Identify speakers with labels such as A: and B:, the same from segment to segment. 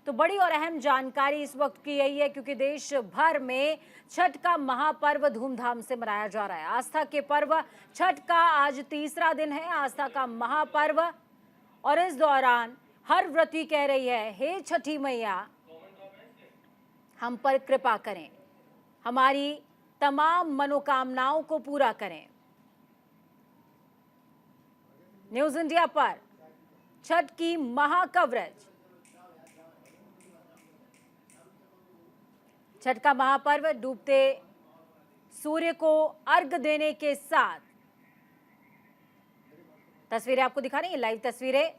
A: तो बड़ी और अहम जानकारी इस वक्त की यही है, क्योंकि देश भर में छठ का महापर्व धूमधाम से मनाया जा रहा है। आस्था के पर्व छठ का आज तीसरा दिन है, आस्था का महापर्व। और इस दौरान हर व्रती कह रही है, हे छठी मैया हम पर कृपा करें, हमारी तमाम मनोकामनाओं को पूरा करें। न्यूज इंडिया पर छठ की महाकवरेज। छठ का महापर्व डूबते सूर्य को अर्घ देने के साथ, तस्वीरें आपको दिखा रही हैं, लाइव तस्वीरें।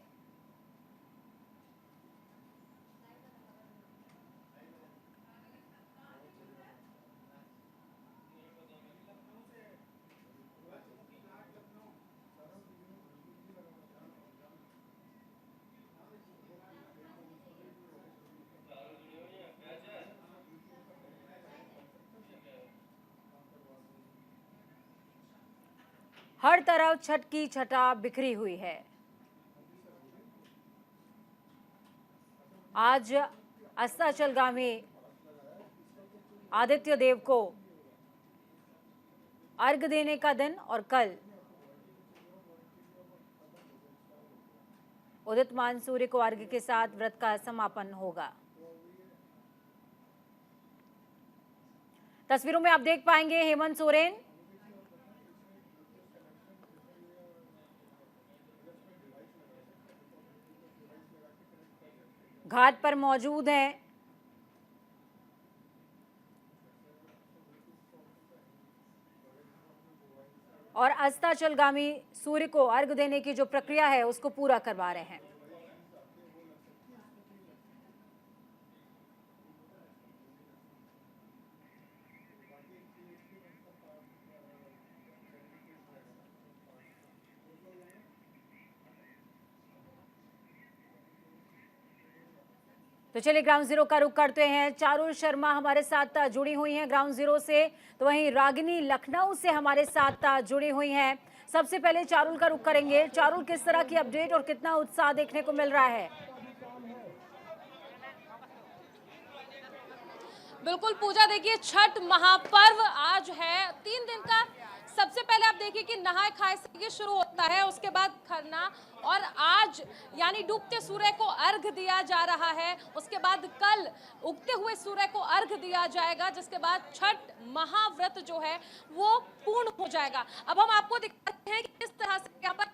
A: हर तरफ छठ की छटा बिखरी हुई है। आज अस्ताचलगामी आदित्य देव को अर्घ देने का दिन और कल उदितमान सूर्य को अर्घ के साथ व्रत का समापन होगा। तस्वीरों में आप देख पाएंगे हेमंत सोरेन घाट पर मौजूद हैं। और अस्ताचलगामी सूर्य को अर्घ देने की जो प्रक्रिया है उसको पूरा करवा रहे हैं। तो चलिए ग्राउंड जीरो का रुख करते हैं। चारुल शर्मा हमारे साथ जुड़ी हुई हैं ग्राउंड जीरो से, तो वहीं रागिनी लखनऊ से हमारे साथ जुड़ी हुई हैं। सबसे पहले चारुल का रुख करेंगे। चारुल, किस तरह की अपडेट और कितना उत्साह देखने को मिल रहा है?
B: बिल्कुल पूजा, देखिए छठ महापर्व आज है 3 दिन का। सबसे पहले आप देखिए कि नहाए खाए से शुरू होता है, उसके बाद खरना, और आज यानी डूबते सूर्य को अर्घ दिया जा रहा है। उसके बाद कल उगते हुए सूर्य को अर्घ दिया जाएगा, जिसके बाद छठ महाव्रत जो है वो पूर्ण हो जाएगा। अब हम आपको दिखाते हैं कि किस तरह से यहाँ पर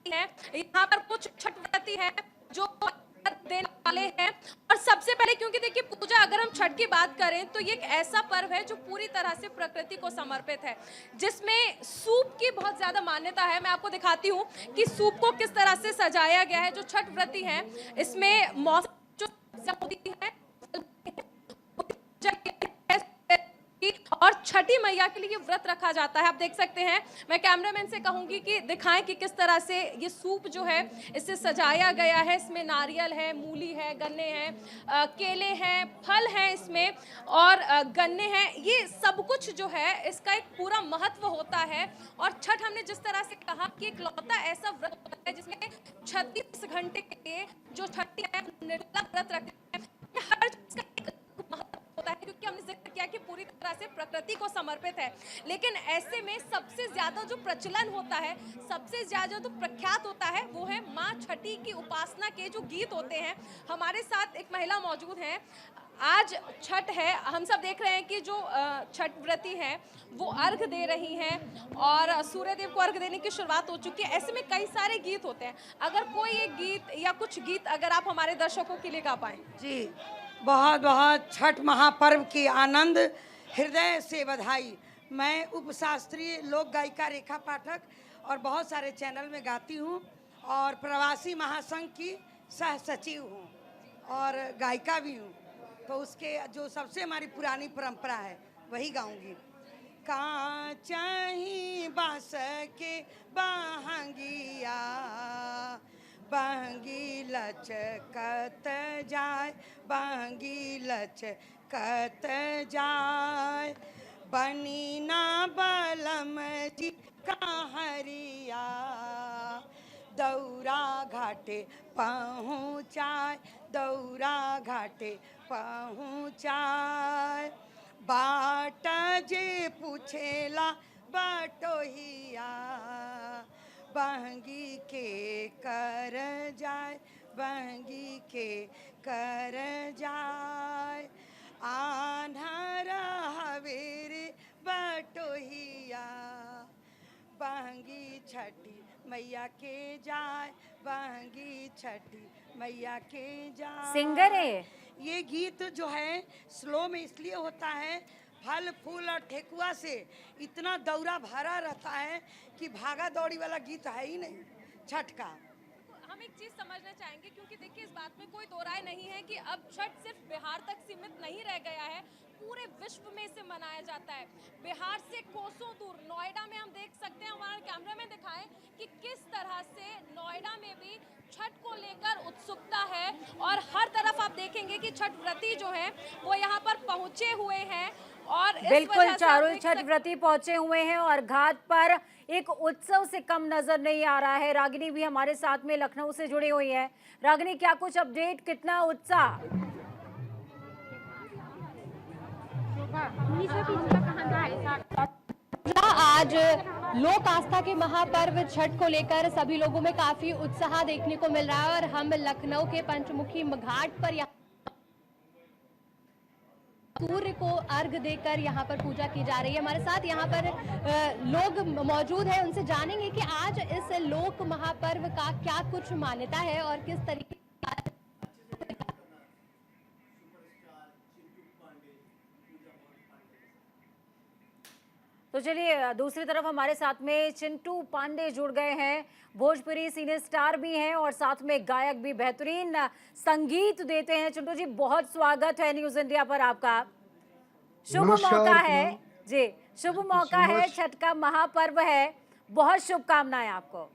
B: है। यहाँ पर कुछ छठ व्रती है जो देने वाले हैं। और सबसे पहले, क्योंकि देखिए पूजा, अगर हम छठ की बात करें तो ये एक ऐसा पर्व है जो पूरी तरह से प्रकृति को समर्पित है, जिसमें सूप की बहुत ज्यादा मान्यता है। मैं आपको दिखाती हूँ कि सूप को किस तरह से सजाया गया है। जो छठ व्रती हैं, इसमें मौसम जो होती है और छठी मैया के लिए व्रत रखा जाता है। आप देख सकते हैं, मैं कैमरामैन से कहूंगी कि दिखाएं कि किस तरह से ये सूप जो है इसे सजाया गया है। इसमें नारियल है, मूली है, गन्ने हैं, केले हैं, फल हैं इसमें, और गन्ने हैं। ये सब कुछ जो है इसका एक पूरा महत्व होता है। और छठ, हमने जिस तरह से कहा कि इकलौता ऐसा व्रत होता है जिसमें 36 घंटे के लिए जो छठी है निर्जला व्रत रखते हैं। हर चीज का एक महत्व होता है, क्योंकि हमने जिक्र किया कि पूरी तरह से प्रकृति को समर्पित है। लेकिन ऐसे में सबसे ज्यादा जो प्रचलन होता है, सबसे ज्यादा जो प्रख्यात होता है, वो है माँ छठी की उपासना के जो गीत होते हैं। हमारे साथ एक महिला मौजूद है। आज छठ है, हम सब देख रहे हैं कि जो छठ व्रती हैं वो अर्घ दे रही हैं और सूर्य देव को अर्घ देने की शुरुआत हो चुकी है। ऐसे में कई सारे गीत होते हैं, अगर कोई एक गीत या कुछ गीत अगर आप हमारे दर्शकों के लिए गा पाएं।
C: जी, बहुत बहुत छठ महापर्व की आनंद, हृदय से बधाई। मैं उपशास्त्रीय लोक गायिका रेखा पाठक और बहुत सारे चैनल में गाती हूँ और प्रवासी महासंघ की सह सचिव हूँ और गायिका भी हूँ। तो उसके जो सबसे हमारी पुरानी परंपरा है वही गाऊंगी। कांचही बांस के बहंगिया, बहंगी लचकत जाय, बहंगी लचकत जाय, बनी ना बलम जी कहरिया, दौरा घाटे पहुँचाय, दौरा घाटे पहुँचाए। बाट जे पूछेला बटोहिया, बहंगी के कर जाए, बहंगी के कर जाए। आन्हर हवेरे बटोहिया, बहंगी छठी मैया के जाए, बहंगी छठी मैया के जाए।
A: सिंगर है
C: ये गीत जो है स्लो में इसलिए होता है, फल फूल और ठेकुआ से इतना दौरा भरा रहता है कि भागा दौड़ी वाला गीत है ही नहीं छठ का।
B: हम एक चीज समझना चाहेंगे, क्योंकि देखिए इस बात में कोई दो राय नहीं है कि अब छठ सिर्फ बिहार तक सीमित नहीं रह गया है, पूरे विश्व में इसे मनाया जाता है। बिहार से कोसों दूर नोएडा में हम देख सकते हैं, हमारा कैमरामैन दिखाएं कि किस तरह से नोएडा में भी छठ को लेकर उत्सुकता है, और हर तरफ आप देखेंगे कि छठ व्रती जो है वो यहाँ पर पहुंचे हुए हैं। और इस
A: बिल्कुल
B: वजह से आप
A: चारों
B: देख
A: छठ व्रती पहुंचे हुए हैं और घाट पर एक उत्सव से कम नजर नहीं आ रहा है। रागिनी भी हमारे साथ में लखनऊ से जुड़ी हुई है। रागिनी, क्या कुछ अपडेट, कितना उत्साह?
B: आज लोक आस्था के महापर्व छठ को लेकर सभी लोगों में काफी उत्साह देखने को मिल रहा है, और हम लखनऊ के पंचमुखी घाट पर सूर्य को अर्घ देकर यहाँ पर पूजा की जा रही है। हमारे साथ यहाँ पर लोग मौजूद हैं, उनसे जानेंगे कि आज इस लोक महापर्व का क्या कुछ मान्यता है और किस तरीके।
A: तो चलिए, दूसरी तरफ हमारे साथ में चिंटू पांडे जुड़ गए हैं। भोजपुरी सिने स्टार भी हैं और साथ में गायक भी, बेहतरीन संगीत देते हैं। चिंटू जी, बहुत स्वागत है न्यूज इंडिया पर आपका। शुभ मौका है जी, शुभ मौका है, छठ का महापर्व है, बहुत शुभकामनाएं आपको।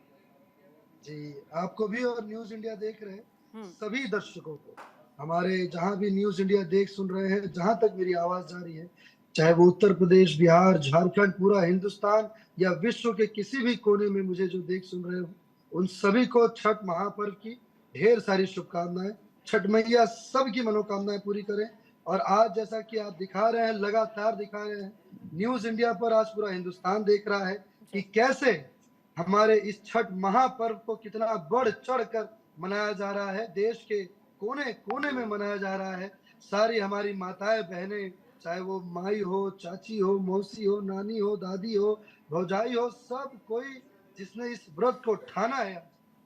D: जी, आपको भी और न्यूज इंडिया देख रहे सभी दर्शकों को, हमारे जहां भी न्यूज इंडिया देख सुन रहे हैं, जहां तक मेरी आवाज जा रही है, चाहे वो उत्तर प्रदेश, बिहार, झारखंड, पूरा हिंदुस्तान या विश्व के किसी भी कोने में मुझे जो देख सुन रहे हो, उन सभी को छठ महापर्व की ढेर सारी शुभकामनाएं। छठ मैया सबकी मनोकामनाएं पूरी करें। और आज जैसा कि आप दिखा रहे हैं, लगातार दिखा रहे हैं, न्यूज इंडिया पर आज पूरा हिंदुस्तान देख रहा है कि कैसे हमारे इस छठ महापर्व को कितना बढ़ चढ़ कर मनाया जा रहा है। देश के कोने कोने में मनाया जा रहा है। सारी हमारी माताएं बहनें, चाहे वो माई हो, चाची हो, मौसी हो, नानी हो, दादी हो, भौजाई हो, सब कोई जिसने इस व्रत को ठाना है,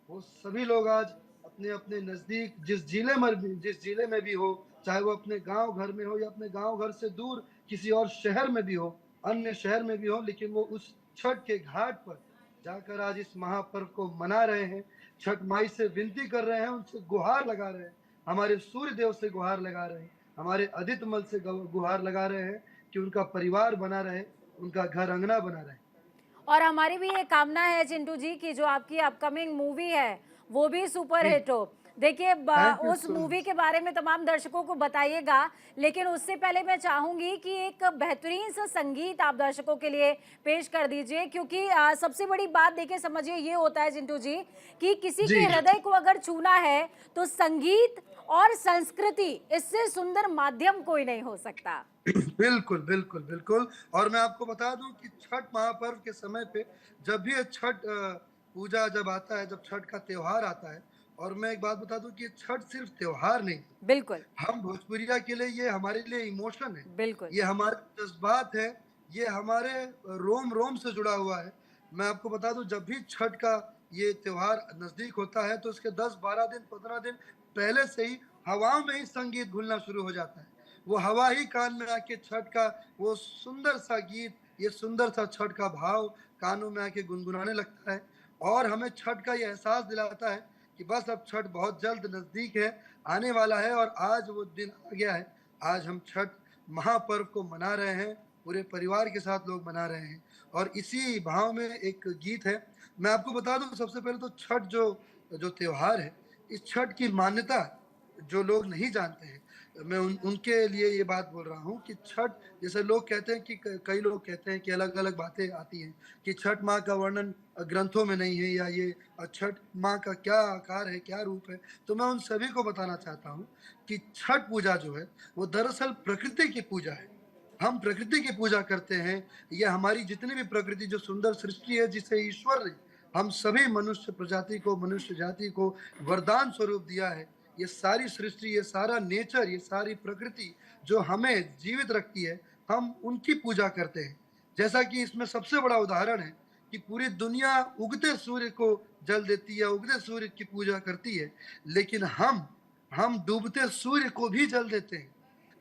D: वो सभी लोग आज अपने अपने नजदीक जिस जिले में भी हो, चाहे वो अपने गांव घर में हो या अपने गांव घर से दूर किसी और शहर में भी हो, अन्य शहर में भी हो, लेकिन वो उस छठ के घाट पर जाकर आज इस महापर्व को मना रहे हैं। छठ माई से विनती कर रहे हैं, उनसे गुहार लगा रहे हैं, हमारे सूर्य देव से गुहार लगा रहे हैं, हमारे आदित्य मल से गुहार लगा रहे हैं कि उनका परिवार बना रहे, उनका घर अंगना बना रहे।
A: और हमारी भी ये कामना है चिंटू जी की जो आपकी अपकमिंग मूवी है वो भी सुपर हिट हो। देखिए, उस मूवी के बारे में तमाम दर्शकों को बताइएगा, लेकिन उससे पहले मैं चाहूंगी कि एक बेहतरीन सा संगीत आप दर्शकों के लिए पेश कर दीजिए, क्योंकि सबसे बड़ी बात देखिए, समझिए ये होता है चिंटू जी कि किसी के हृदय को अगर छूना है तो संगीत और संस्कृति, इससे सुंदर माध्यम कोई नहीं हो सकता।
D: बिल्कुल बिल्कुल बिल्कुल। और मैं आपको बता दूं कि छठ महापर्व के समय पे जब भी छठ पूजा जब आता है, जब छठ का त्योहार आता है, और मैं एक बात बता दूं कि छठ सिर्फ त्योहार नहीं,
A: बिल्कुल,
D: हम भोजपुरिया के लिए ये हमारे लिए इमोशन है,
A: बिल्कुल,
D: ये हमारे जज्बात है, ये हमारे रोम रोम से जुड़ा हुआ है। मैं आपको बता दूं, जब भी छठ का ये त्योहार नजदीक होता है तो इसके 10-12 दिन 15 दिन पहले से ही हवाओं में ही संगीत घुलना शुरू हो जाता है। वो हवा ही कान में आके छठ का वो सुंदर सा गीत, ये सुंदर सा छठ का भाव कानों में आके गुनगुनाने लगता है, और हमें छठ का ये एहसास दिलाता है कि बस अब छठ बहुत जल्द नजदीक है, आने वाला है। और आज वो दिन आ गया है, आज हम छठ महापर्व को मना रहे हैं, पूरे परिवार के साथ लोग मना रहे हैं। और इसी भाव में एक गीत है, मैं आपको बता दूं, सबसे पहले तो छठ जो त्योहार है, इस छठ की मान्यता जो लोग नहीं जानते हैं, मैं उनके लिए ये बात बोल रहा हूँ कि छठ, जैसे लोग कहते हैं कि कई लोग कहते हैं कि अलग अलग बातें आती हैं कि छठ माँ का वर्णन ग्रंथों में नहीं है, या ये छठ माँ का क्या आकार है, क्या रूप है। तो मैं उन सभी को बताना चाहता हूँ कि छठ पूजा जो है वो दरअसल प्रकृति की पूजा है। हम प्रकृति की पूजा करते हैं। ये हमारी जितनी भी प्रकृति, जो सुंदर सृष्टि है जिसे ईश्वर ने हम सभी मनुष्य प्रजाति को, मनुष्य जाति को वरदान स्वरूप दिया है, ये सारी सृष्टि, ये सारा नेचर, ये सारी प्रकृति जो हमें जीवित रखती है, हम उनकी पूजा करते हैं। जैसा कि इसमें सबसे बड़ा उदाहरण है कि पूरी दुनिया उगते सूर्य को जल देती है, उगते सूर्य की पूजा करती है, लेकिन हम डूबते सूर्य को भी जल देते हैं।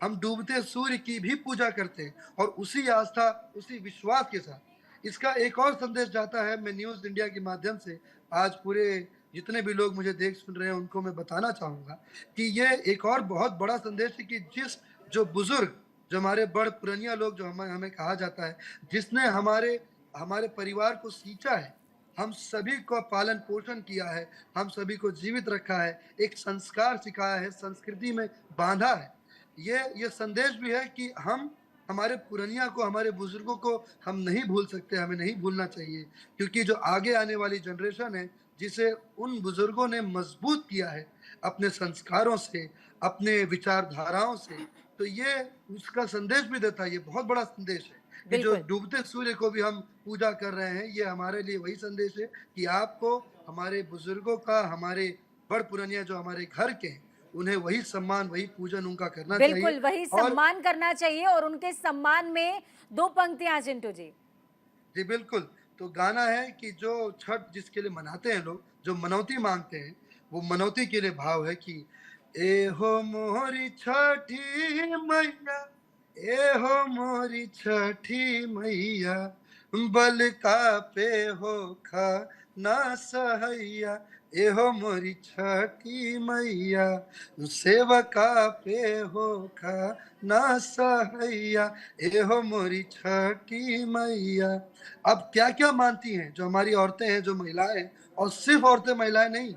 D: हम डूबते सूर्य की भी पूजा करते हैं, और उसी आस्था, उसी विश्वास के साथ इसका एक और संदेश जाता है। मैं न्यूज़ इंडिया के माध्यम से आज पूरे जितने भी लोग मुझे देख सुन रहे हैं उनको मैं बताना चाहूँगा कि ये एक और बहुत बड़ा संदेश है कि जो बुजुर्ग, जो हमारे बड़ पुरनिया लोग, जो हमें हमें कहा जाता है, जिसने हमारे हमारे परिवार को सींचा है, हम सभी को पालन पोषण किया है, हम सभी को जीवित रखा है, एक संस्कार सिखाया है, संस्कृति में बांधा है। ये संदेश भी है कि हम हमारे पुरनिया को, हमारे बुजुर्गों को हम नहीं भूल सकते, हमें नहीं भूलना चाहिए, क्योंकि जो आगे आने वाली जनरेशन है, जिसे उन बुजुर्गों ने मजबूत किया है अपने संस्कारों से, अपने विचारधाराओं से, तो ये उसका संदेश भी देता है। ये बहुत बड़ा संदेश है कि जो
A: बिल्कुल।
D: डूबते सूर्य को भी हम पूजा कर रहे हैं, ये हमारे लिए वही संदेश है कि आपको हमारे बुजुर्गों का, हमारे बड़ पुरनिया जो हमारे घर के हैं, उन्हें वही सम्मान, वही पूजन उनका करना चाहिए।
A: बिल्कुल, वही
D: और
A: सम्मान करना चाहिए और उनके सम्मान में 2 पंक्तियाँ चिंटू जी।
D: जी बिल्कुल, तो गाना है कि जो छठ जिसके लिए मनाते हैं लोग, जो मनौती माँगते हैं, वो मनौती के लिए भाव है कि ए हो मोरी छठी मैया, ए हो मोरी छठी मैया, बल का पे हो खा ना सहैया, ए हो मोरी छठी मैया, सेवका पे हो खा ना सहैया, ए हो मोरी छठी मैया। अब क्या-क्या मानती हैं जो हमारी औरतें हैं, जो महिलाएँ हैं, और सिर्फ़ औरतें महिलाएँ नहीं,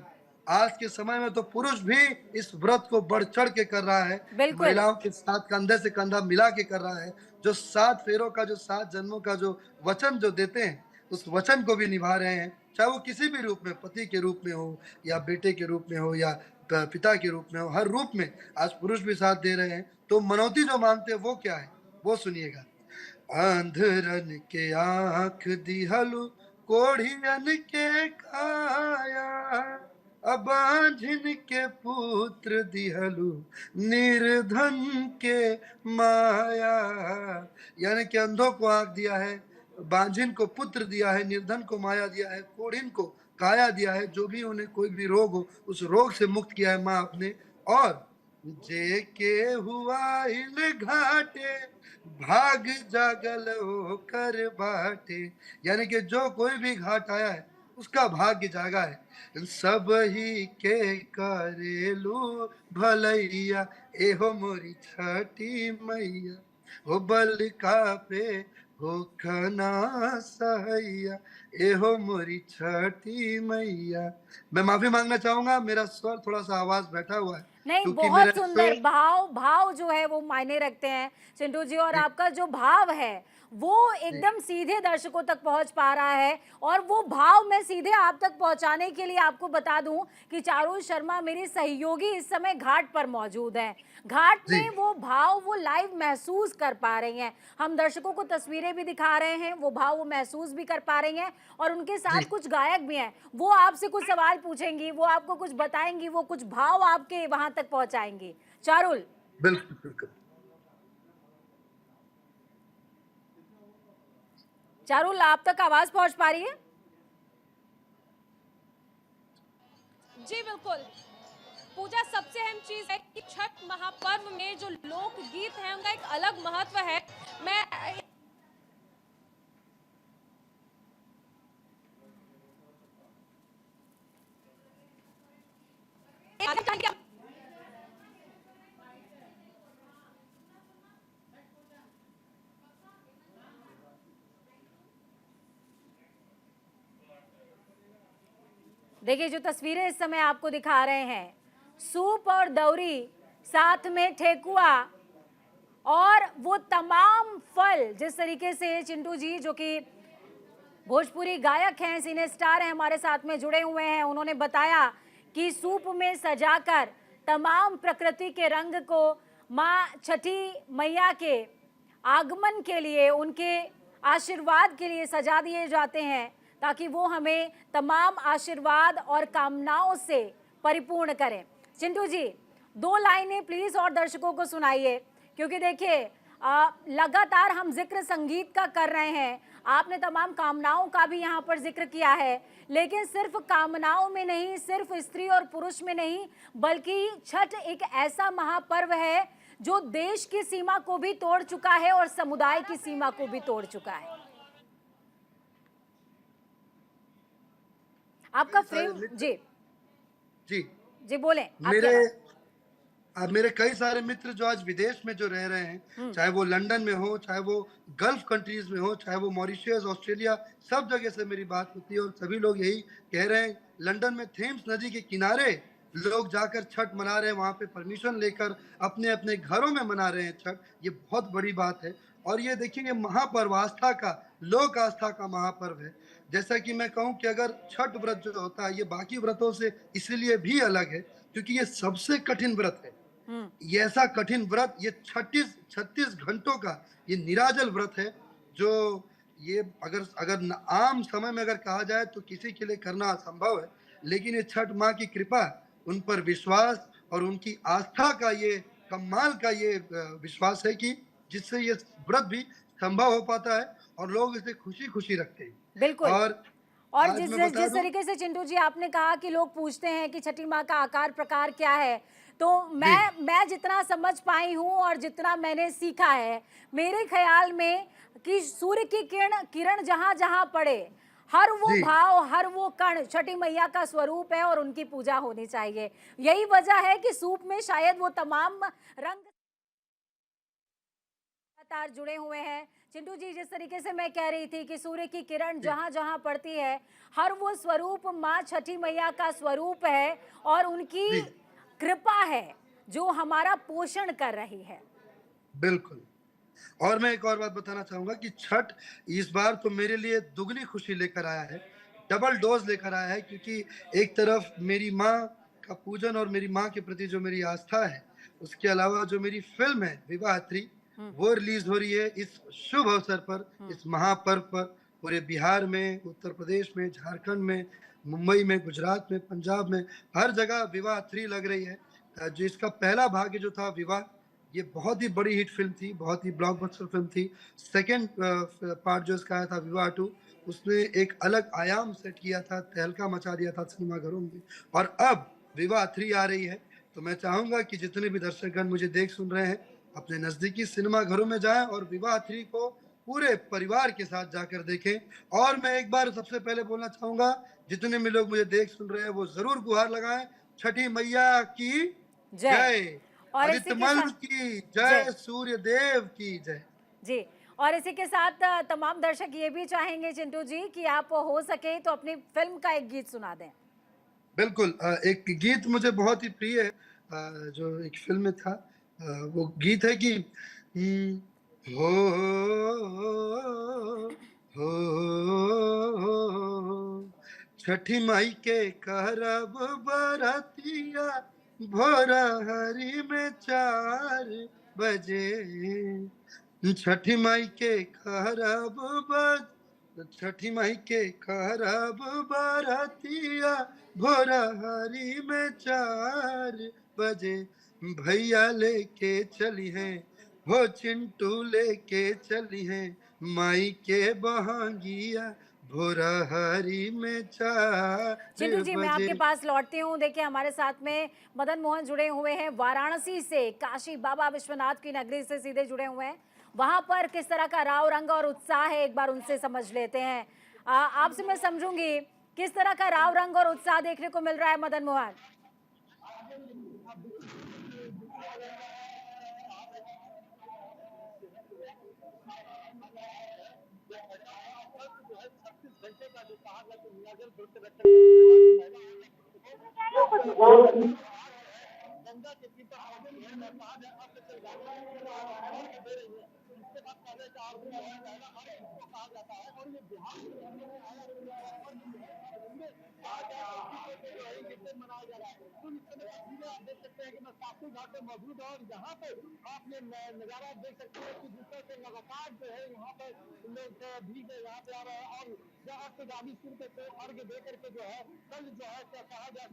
D: आज के समय में तो पुरुष भी इस व्रत को बढ़-चढ़ के कर रहा है,
A: बिल्कुल।
D: महिलाओं के साथ कंधे से कंधा मिला के कर रहा है। जो 7 फेरों का, जो 7 जन्मों का जो वचन जो देते हैं, उस वचन को भी निभा रहे हैं, चाहे वो किसी भी रूप में, पति के रूप में हो, या बेटे के रूप में हो, या पिता के रूप में हो, हर रूप में आज पुरुष भी साथ दे रहे हैं। तो मनौती जो माँगते हैं वो क्या है? वो सुनिएगा। आंधरन के आँख दिहलु, कोढ़ियन के काया, अबांझिन के पुत्र दिहलु, निर्धन के माया। यानी कि अंधों को आँख दिया है, बांझिन को पुत्र दिया है, निर्धन को माया दिया है, कोढ़िन को काया दिया है। जो भी उन्हें कोई भी रोग हो, उस रोग से मुक्त किया है माँ आपने। और जे के हुआ इल घाटे, भाग जागल होकर बाटे। यानी कि जो कोई भी घाट आया है, उसका भाग्य जागा है। सब ही के करेलू भलैया, एहो मोरी छठी मैया, हो बल का पे हो खना सहैया, एहो मोरी छठी मैया। मैं माफी मांगना चाहूंगा, मेरा स्वर थोड़ा सा आवाज बैठा हुआ है,
A: नहीं,
D: क्योंकि
A: बहुत
D: मेरा
A: सुंदर
D: स्वर
A: भाव भाव जो है वो मायने रखते हैं चिंटू जी, और आपका जो भाव है वो
D: जी
A: एकदम सीधे दर्शकों तक पहुंच पा रहा है। और वो भाव मैं सीधे आप तक पहुंचाने के लिए आपको बता दूं कि चारुल शर्मा मेरी सहयोगी इस समय घाट पर मौजूद हैं। घाट
D: जी
A: में वो भाव वो लाइव महसूस कर पा रही हैं। हम दर्शकों को तस्वीरें भी दिखा रहे हैं, वो भाव वो महसूस भी कर पा रही हैं, और उनके
D: जी
A: साथ कुछ गायक भी हैं। वो आपसे कुछ सवाल पूछेंगी, वो आपको कुछ बताएंगी, वो कुछ भाव आपके वहां तक पहुंचाएंगी। चारुल,
D: बिल्कुल बिल्कुल।
A: चारुल आप तक आवाज पहुंच पा रही है?
B: जी बिल्कुल। पूजा सबसे अहम चीज है कि छठ महापर्व में जो लोकगीत है उनका एक अलग महत्व है। मैं
A: देखिए जो तस्वीरें इस समय आपको दिखा रहे हैं, सूप और दौरी साथ में ठेकुआ और वो तमाम फल, जिस तरीके से चिंटू जी जो कि भोजपुरी गायक हैं, सिने स्टार हैं, हमारे साथ में जुड़े हुए हैं, उन्होंने बताया कि सूप में सजाकर तमाम प्रकृति के रंग को माँ छठी मैया के आगमन के लिए, उनके आशीर्वाद के लिए सजा दिए जाते हैं, ताकि वो हमें तमाम आशीर्वाद और कामनाओं से परिपूर्ण करें। चिंटू जी, 2 लाइनें प्लीज और दर्शकों को सुनाइए, क्योंकि देखिए लगातार हम जिक्र संगीत का कर रहे हैं, आपने तमाम कामनाओं का भी यहाँ पर जिक्र किया है, लेकिन सिर्फ कामनाओं में नहीं, सिर्फ स्त्री और पुरुष में नहीं, बल्कि छठ एक ऐसा महापर्व है जो देश की सीमा को भी तोड़ चुका है और समुदाय की सीमा को भी तोड़ चुका है। आपका फ्रेम जी
D: जी
A: जी बोले।
D: मेरे कई सारे मित्र जो आज विदेश में जो रह रहे हैं, चाहे वो लंदन में हो, चाहे वो गल्फ कंट्रीज में हो, चाहे वो मॉरिशस, ऑस्ट्रेलिया, सब जगह से मेरी बात होती है और सभी लोग यही कह रहे हैं। लंदन में थेम्स नदी के किनारे लोग जाकर छठ मना रहे हैं, वहां पे परमिशन लेकर अपने अपने घरों में मना रहे हैं छठ। ये बहुत बड़ी बात है और ये देखिए महापर्व आस्था का, लोक आस्था का महापर्व है। जैसा कि मैं कहूँ कि अगर छठ व्रत जो होता है ये बाकी व्रतों से इसलिए भी अलग है क्योंकि ये सबसे कठिन व्रत है। ये ऐसा कठिन व्रत, ये 36 घंटों का ये निराजल व्रत है जो ये अगर आम समय में अगर कहा जाए तो किसी के लिए करना असंभव है, लेकिन ये छठ माँ की कृपा, उन पर विश्वास और उनकी आस्था का ये कमाल का ये विश्वास है कि जिससे ये व्रत भी संभव हो पाता है और लोग इसे खुशी खुशी रखते हैं।
A: बिल्कुल। और जिस
D: दूं,
A: तरीके से चिंटू जी आपने कहा कि लोग पूछते हैं कि छठी माँ का आकार प्रकार क्या है, तो मैं जितना समझ पाई हूँ और जितना मैंने सीखा है, मेरे ख्याल में कि सूर्य की किरण जहाँ जहाँ पड़े, हर वो भाव, हर वो कण छठी मैया का स्वरूप है और उनकी पूजा होनी चाहिए। यही वजह है कि सूप में शायद वो तमाम रंग लगातार जुड़े हुए हैं। चिंटू जी, जिस तरीके से मैं कह रही थी कि सूर्य की किरण जहाँ जहाँ पड़ती है, हर वो स्वरूप माँ छठी मैया का स्वरूप है और उनकी कृपा है जो हमारा पोषण कर रही है।
D: बिल्कुल। और मैं एक और बात बताना चाहूंगा कि छठ इस बार तो मेरे लिए दुगनी खुशी लेकर आया है, डबल डोज लेकर आया है, क्योंकि एक तरफ मेरी माँ का पूजन और मेरी माँ के प्रति जो मेरी आस्था है, उसके अलावा जो मेरी फिल्म है विवाहत्री, वो रिलीज हो रही है इस शुभ अवसर पर, इस महापर्व पर। पूरे बिहार में, उत्तर प्रदेश में, झारखंड में, मुंबई में, गुजरात में, पंजाब में, हर जगह विवाह3 लग रही है। जो इसका पहला भाग जो था विवाह, ये बहुत ही बड़ी हिट फिल्म थी, बहुत ही ब्लॉकबस्टर फिल्म थी। सेकंड पार्ट जो इसका आया था विवाह 2, उसने एक अलग आयाम सेट किया था, तहलका मचा दिया था सिनेमाघरों में। और अब विवाह3 आ रही है, तो मैं चाहूंगा कि जितने भी दर्शकगण मुझे देख सुन रहे हैं, अपने नजदीकी सिनेमाघरों में जाएं और विवाह3 को पूरे परिवार के साथ जाकर देखें। और मैं एक बार सबसे पहले बोलना चाहूंगा, जितने भी लोग मुझे देख सुन रहे हैं वो जरूर गुहार लगाएं, छठी मैया की जय, आदित्य मल की जय, सूर्य देव की जय।
A: जी, और इसी के साथ तमाम दर्शक ये भी चाहेंगे चिंटू जी कि आप हो सके तो अपनी फिल्म का एक गीत सुना दें।
D: बिल्कुल। एक गीत मुझे बहुत ही प्रिय है, जो एक फिल्म में था, वो गीत है कि हो छठी माई के करब बरतिया, भोरा हरी में 4 बजे, छठी माई के करब छठी माई के करब बरतिया, भोरा हरी में 4 बजे, भैया लेके चली हैं हो, चिंटू लेके चली हैं माई के बहांगिया, भोरा हरी में 4
A: चिंटू जी, मैं आपके पास लौटती हूँ। देखिए हमारे साथ में मदन मोहन जुड़े हुए हैं वाराणसी से, काशी बाबा विश्वनाथ की नगरी से सीधे जुड़े हुए हैं। वहां पर किस तरह का राव रंग और उत्साह है, एक बार उनसे समझ लेते हैं। आपसे मैं समझूंगी किस तरह का राव रंग और उत्साह देखने को मिल रहा है मदन मोहन।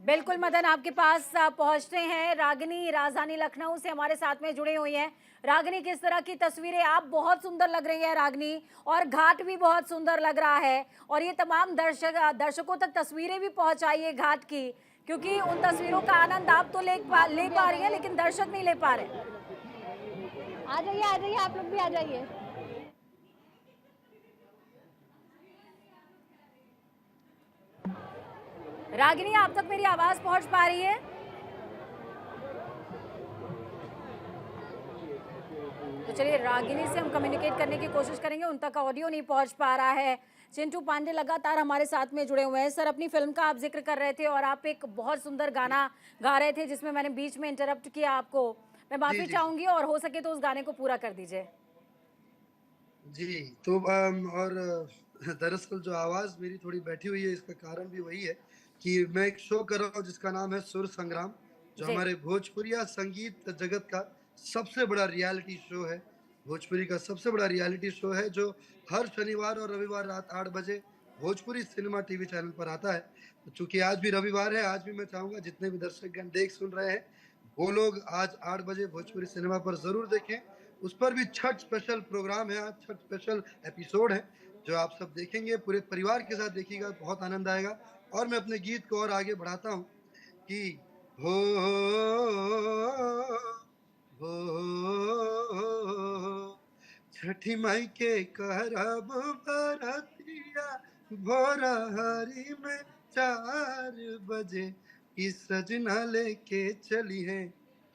A: बिल्कुल मदन, आपके पास पहुंचते हैं। रागिनी राजधानी लखनऊ से हमारे साथ में जुड़ी हुई हैं। रागिनी, किस तरह की तस्वीरें? आप बहुत सुंदर लग रही हैं रागिनी, और घाट भी बहुत सुंदर लग रहा है। और ये तमाम दर्शकों तक तस्वीरें भी पहुंचाइए घाट की, क्योंकि उन तस्वीरों का आनंद आप तो ले पा रही हैं, लेकिन दर्शक नहीं ले पा रहे।
B: आ जाइए, आप लोग भी आ जाइए।
A: रागिनी, आप तक मेरी आवाज पहुंच पा रही है? तो चलिए, रागिनी से हम कम्युनिकेट करने की कोशिश करेंगे, उन तक ऑडियो नहीं पहुंच पा रहा है। चिंटू पांडे लगातार हमारे साथ में जुड़े हुए हैं। सर, अपनी फिल्म का आप जिक्र कर रहे थे और आप एक बहुत सुंदर गाना गा रहे थे, जिसमें मैंने बीच में इंटरप्ट किया आपको। मैं माफी चाहूंगी, और हो सके तो उस गाने को पूरा कर दीजिए।
D: जी, तो और दरअसल जो आवाज मेरी थोड़ी बैठी हुई है, इसका कारण भी वही है कि मैं एक शो कर रहा हूँ जिसका नाम है सुर संग्राम, जो हमारे भोजपुरिया संगीत जगत का सबसे बड़ा रियलिटी शो है। भोजपुरी का सबसे बड़ा रियलिटी शो है, जो हर शनिवार और रविवार रात 8 बजे भोजपुरी सिनेमा टीवी चैनल पर आता है। तो चूंकि आज भी रविवार है, आज भी मैं चाहूंगा जितने भी दर्शकगण देख सुन रहे हैं, वो लोग आज 8 बजे भोजपुरी सिनेमा पर जरूर देखें। उस पर भी छठ स्पेशल प्रोग्राम है, आज छठ स्पेशल एपिसोड है, जो आप सब देखेंगे। पूरे परिवार के साथ देखिएगा, बहुत आनंद आएगा। और मैं अपने गीत को और आगे बढ़ाता हूँ कि हो छठी माई के करब बरतिया, भोर हरी में 4 बजे की सजना लेके चली है।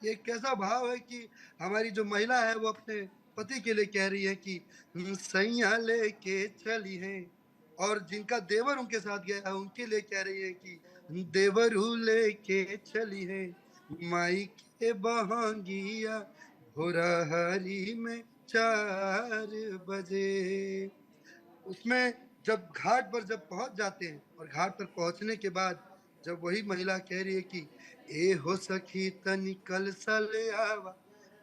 D: ये कैसा भाव है कि हमारी जो महिला है वो अपने पति के लिए कह रही है कि सैया लेके चली है, और जिनका देवर उनके साथ गया है उनके लिए कह रही है कि देवरू लेके चली है, माई के बहांगिया भोरहरी में 4 बजे। उसमें जब घाट पर जब पहुंच जाते हैं, और घाट पर पहुंचने के बाद जब वही महिला कह रही है कि ए हो सखी तनी कल सा ले आवा,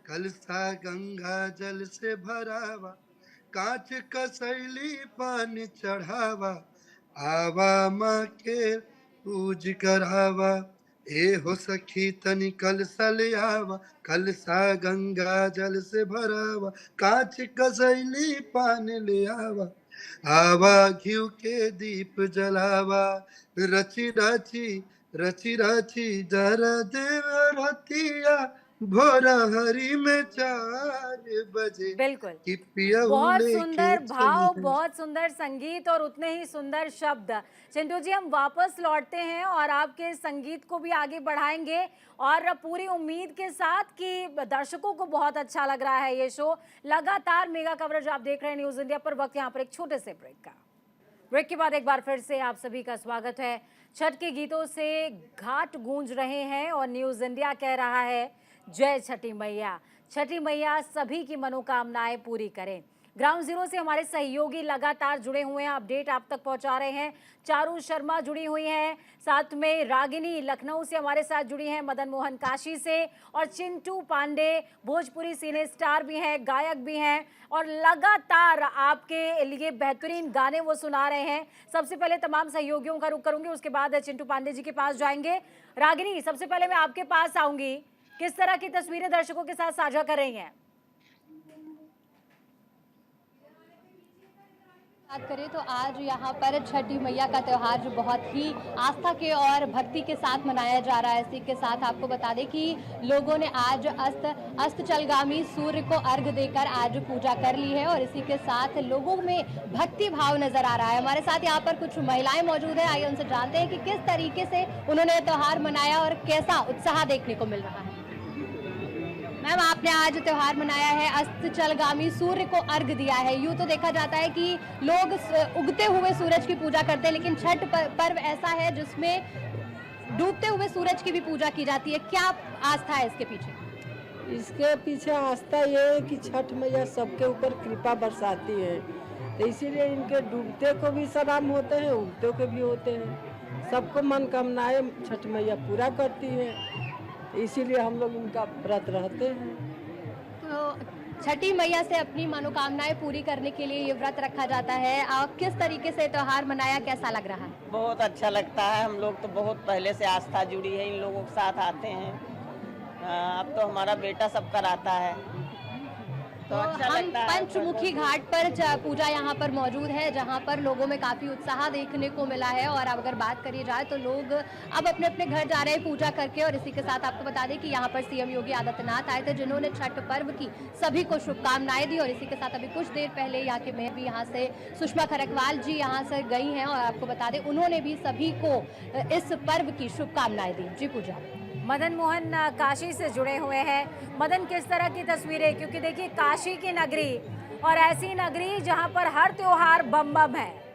D: कल सा गंगा जल से भरावा, कांच कसैली पानी चढ़ावा, आवा माँ के पूज करावा। ए हो सखी तनी कल सा ले आवा, कल सा गंगा जल से भरावा, कांच कसैली पानी ले आवा, आवा घिउ के दीप जलावा, रची रची जरा देव रतिया, भोरा हरी में 4 बजे
A: बिल्कुल,
D: कि पिया
A: बहुत
D: लेके
A: सुंदर भाव,
D: चली है।
A: बहुत सुंदर संगीत, और उतने ही सुंदर शब्द। चिंटू जी, हम वापस लौटते हैं और आपके संगीत को भी आगे बढ़ाएंगे, और पूरी उम्मीद के साथ कि दर्शकों को बहुत अच्छा लग रहा है ये शो। लगातार मेगा कवरेज आप देख रहे हैं न्यूज़ इंडिया पर। वक्त यहाँ पर एक छोटे से ब्रेक का। ब्रेक के बाद एक बार फिर से आप सभी का स्वागत है। छठ के गीतों से घाट गूंज रहे हैं, और न्यूज़ इंडिया कह रहा है जय छठी मैया। छठी मैया सभी की मनोकामनाएं पूरी करें। ग्राउंड जीरो से हमारे सहयोगी लगातार जुड़े हुए हैं, अपडेट आप तक पहुंचा रहे हैं। चारू शर्मा जुड़ी हुई हैं, साथ में रागिनी लखनऊ से हमारे साथ जुड़ी हैं, मदन मोहन काशी से, और चिंटू पांडे भोजपुरी सिने स्टार भी हैं, गायक भी हैं, और लगातार आपके लिए बेहतरीन गाने वो सुना रहे हैं। सबसे पहले तमाम सहयोगियों का रुख करूंगी, उसके बाद चिंटू पांडे जी के पास जाएंगे। रागिनी, सबसे पहले मैं आपके पास आऊंगी, किस तरह की तस्वीरें दर्शकों के साथ साझा कर रही हैं?
B: बात करें तो आज यहाँ पर छठी मैया का त्यौहार जो बहुत ही आस्था के और भक्ति के साथ मनाया जा रहा है। इसी के साथ आपको बता दें कि लोगों ने आज अस्ताचलगामी सूर्य को अर्घ देकर आज पूजा कर ली है, और इसी के साथ लोगों में भक्ति भाव नजर आ रहा है। हमारे साथ यहाँ पर कुछ महिलाएं मौजूद हैं, आइए उनसे जानते हैं कि किस तरीके से उन्होंने त्यौहार मनाया और कैसा उत्साह देखने को मिल रहा है। मैम, आपने आज त्यौहार मनाया है, अस्ताचलगामी सूर्य को अर्घ दिया है। यूँ तो देखा जाता है कि लोग उगते हुए सूरज की पूजा करते हैं, लेकिन छठ पर्व ऐसा है जिसमें डूबते हुए सूरज की भी पूजा की जाती है। क्या आस्था है इसके पीछे?
E: इसके पीछे आस्था ये है कि छठ मैया सबके ऊपर कृपा बरसाती है, तो इसीलिए इनके डूबते को भी सलाम होते हैं, उगते को भी होते हैं। सबको मनोकामनाएं छठ मैया पूरा करती है, इसीलिए हम लोग इनका व्रत रहते हैं।
F: तो छठी मैया से अपनी मनोकामनाएं पूरी करने के लिए ये व्रत रखा जाता है। किस तरीके से त्योहार मनाया, कैसा लग रहा है?
G: बहुत अच्छा लगता है। हम लोग तो बहुत पहले से आस्था जुड़ी है, इन लोगों के साथ आते हैं। अब तो हमारा बेटा सब कराता है, तो अच्छा
F: हम
G: लगता है।
F: पंचमुखी घाट पर पूजा यहाँ पर मौजूद है, जहाँ पर लोगों में काफी उत्साह देखने को मिला है। और अगर बात करी जाए तो लोग अब अपने अपने घर जा रहे हैं पूजा करके। और इसी के साथ आपको बता दें कि यहाँ पर सीएम योगी आदित्यनाथ आए थे, जिन्होंने छठ पर्व की सभी को शुभकामनाएं दी। और इसी के साथ अभी कुछ देर पहले यहाँ के मेयर भी यहाँ से सुषमा खरकवाल जी यहाँ से गई हैं, और आपको बता दें उन्होंने भी सभी को इस पर्व की शुभकामनाएं दी। जी पूजा।
A: मदन मोहन काशी से जुड़े हुए हैं। मदन, किस तरह की तस्वीरें, क्योंकि देखिए काशी की नगरी और ऐसी नगरी जहां पर हर त्योहार बम बम है।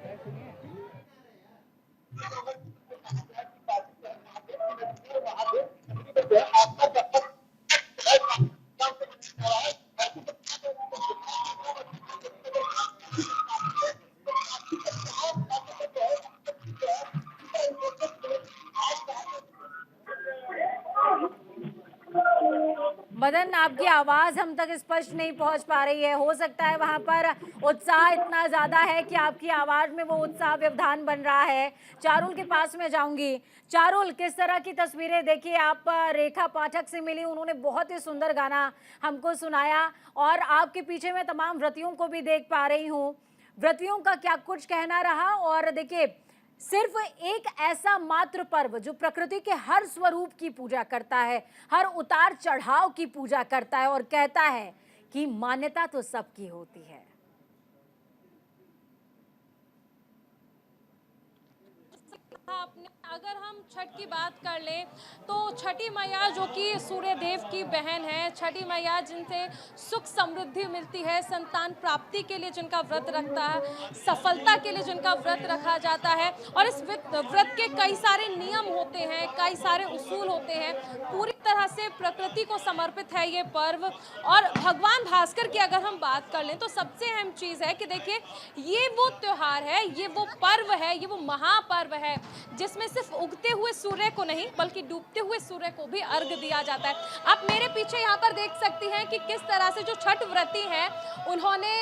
A: मदन, आपकी आवाज हम तक स्पष्ट नहीं पहुंच पा रही है। हो सकता है वहां पर उत्साह इतना ज्यादा है कि आपकी आवाज में वो उत्साह व्यवधान बन रहा है। चारुल के पास में जाऊंगी। चारुल, किस तरह की तस्वीरें देखिए, आप रेखा पाठक से मिली, उन्होंने बहुत ही सुंदर गाना हमको सुनाया और आपके पीछे मैं तमाम व्रतियों को भी देख पा रही हूँ। व्रतियों का क्या कुछ कहना रहा। और देखिए, सिर्फ एक ऐसा मात्र पर्व जो प्रकृति के हर स्वरूप की पूजा करता है, हर उतार चढ़ाव की पूजा करता है और कहता है कि मान्यता तो सबकी होती है।
B: आपने अगर हम छठ की बात कर लें तो छठी मैया जो कि सूर्य देव की बहन है, छठी मैया जिनसे सुख समृद्धि मिलती है, संतान प्राप्ति के लिए जिनका व्रत रखता है, सफलता के लिए जिनका व्रत रखा जाता है। और इस व्रत के कई सारे नियम होते हैं, कई सारे उसूल होते हैं। पूरी तरह से प्रकृति को समर्पित है ये पर्व। और भगवान भास्कर की अगर हम बात कर लें तो सबसे अहम चीज़ है कि देखिए, ये वो त्योहार है, ये वो पर्व है, ये वो महापर्व है जिसमें सिर्फ उगते हुए सूर्य को नहीं बल्कि डूबते हुए सूर्य को भी अर्घ दिया जाता है। आप मेरे पीछे यहाँ पर देख सकती हैं कि किस तरह से जो छठ व्रती हैं उन्होंने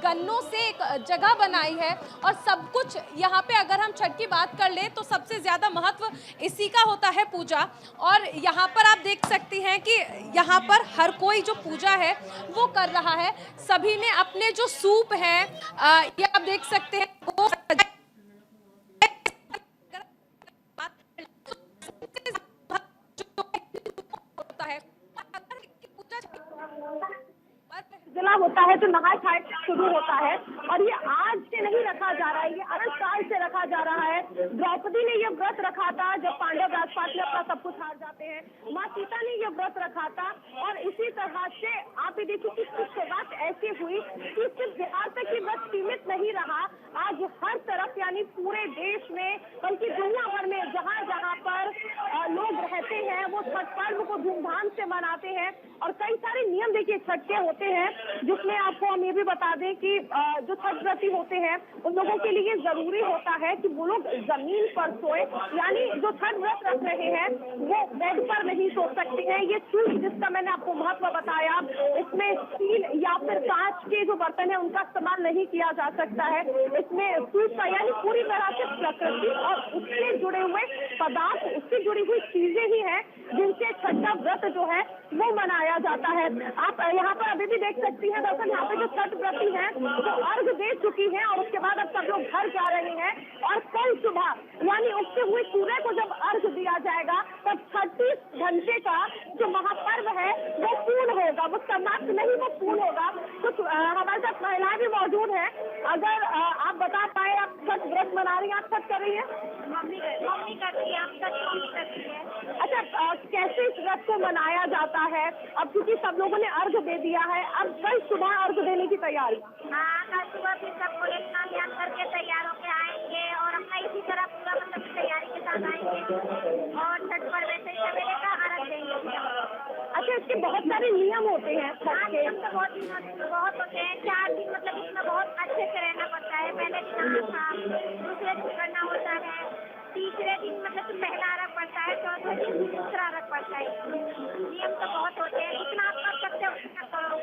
B: गन्नों से एक जगह बनाई है। और सब कुछ यहाँ पे अगर हम छठ की बात कर लें तो सबसे ज़्यादा महत्व इसी का होता है, पूजा। और यहाँ पर आप देख सकती हैं कि यहाँ पर हर कोई जो पूजा है वो कर रहा है। सभी ने अपने जो सूप है ये आप देख सकते हैं वो
H: जिला होता है जो नहाय खाए शुरू होता है। और ये आज से नहीं रखा जा रहा है, ये अनंत काल से रखा जा रहा है। द्रौपदी ने ये व्रत रखा था जब पांडव राजपाट में अपना सब कुछ हार जाते हैं। माँ सीता ने ये व्रत रखा था। और इसी तरह से आप ये देखिए कि कुछ बात ऐसी हुई कि सिर्फ बिहार तक ये व्रत सीमित नहीं रहा, आज हर तरफ यानी पूरे देश में बल्कि दुनिया भर में जहाँ जहाँ पर लोग रहते हैं वो छठ पर्व को धूमधाम से मनाते हैं। और कई सारे नियम देखिए छठ के होते हैं, जिसमें आपको हम ये भी बता दें कि जो छठ व्रती होते हैं उन लोगों के लिए जरूरी होता है कि वो लोग जमीन पर सोए, यानी जो छठ व्रत रख रहे हैं वो बेड पर नहीं सो सकते हैं। ये सूप जिसका मैंने आपको महत्व बताया, इसमें स्टील या फिर कांच के जो बर्तन है उनका इस्तेमाल नहीं किया जा सकता है। इसमें सूप का यानी पूरी तरह से प्रकृति और उससे जुड़े हुए पदार्थ, उससे जुड़ी हुई चीजें ही हैं जिनसे छठ का व्रत जो है वो मनाया जाता है। आप यहाँ पर अभी भी देख सकती हैं, दरअसल यहाँ पे जो छठ व्रती हैं वो अर्घ दे चुकी हैं और उसके बाद अब सब लोग घर जा रहे हैं। और कल सुबह यानी उगते हुए सूर्य को जब अर्घ दिया जाएगा तब 36 घंटे का जो महापर्व है वो पूर्ण होगा, वो समाप्त नहीं, वो पूर्ण होगा। कुछ हमारे साथ महिलाएं भी मौजूद हैं। अगर आप बता पाए, आप छठ व्रत मना रही हैं, आप छठ कर रही हैं? मम्मी करती है, आप छठ मम्मी करती है। अच्छा, कैसे इस व्रत को मनाया जाता है? अब क्योंकि सब लोगों ने अर्घ दे दिया है, अब कल सुबह अर्घ देने की तैयारी।
I: हाँ, कल सुबह फिर सब को स्नान ध्यान करके तैयार होके आएंगे और अपना इसी तरह पूरा मतलब तैयारी के साथ आएंगे और छठ पर्व वैसे ही सवेरे का अर्घ देंगे।
H: अच्छा, छठ के बहुत सारे नियम होते हैं छठ के।
I: नियम तो बहुत होते हैं। 4 दिन मतलब इसमें बहुत अच्छे से रहना पड़ता है। पहले दिन था, दूसरे दिन करना होता है, तीसरे दिन मतलब पहला अर्घ पड़ता है, चौथे दिन दूसरा अर्घ पड़ता है। नियम तो बहुत होते हैं, जितना आप कर सकते हो उतना करो।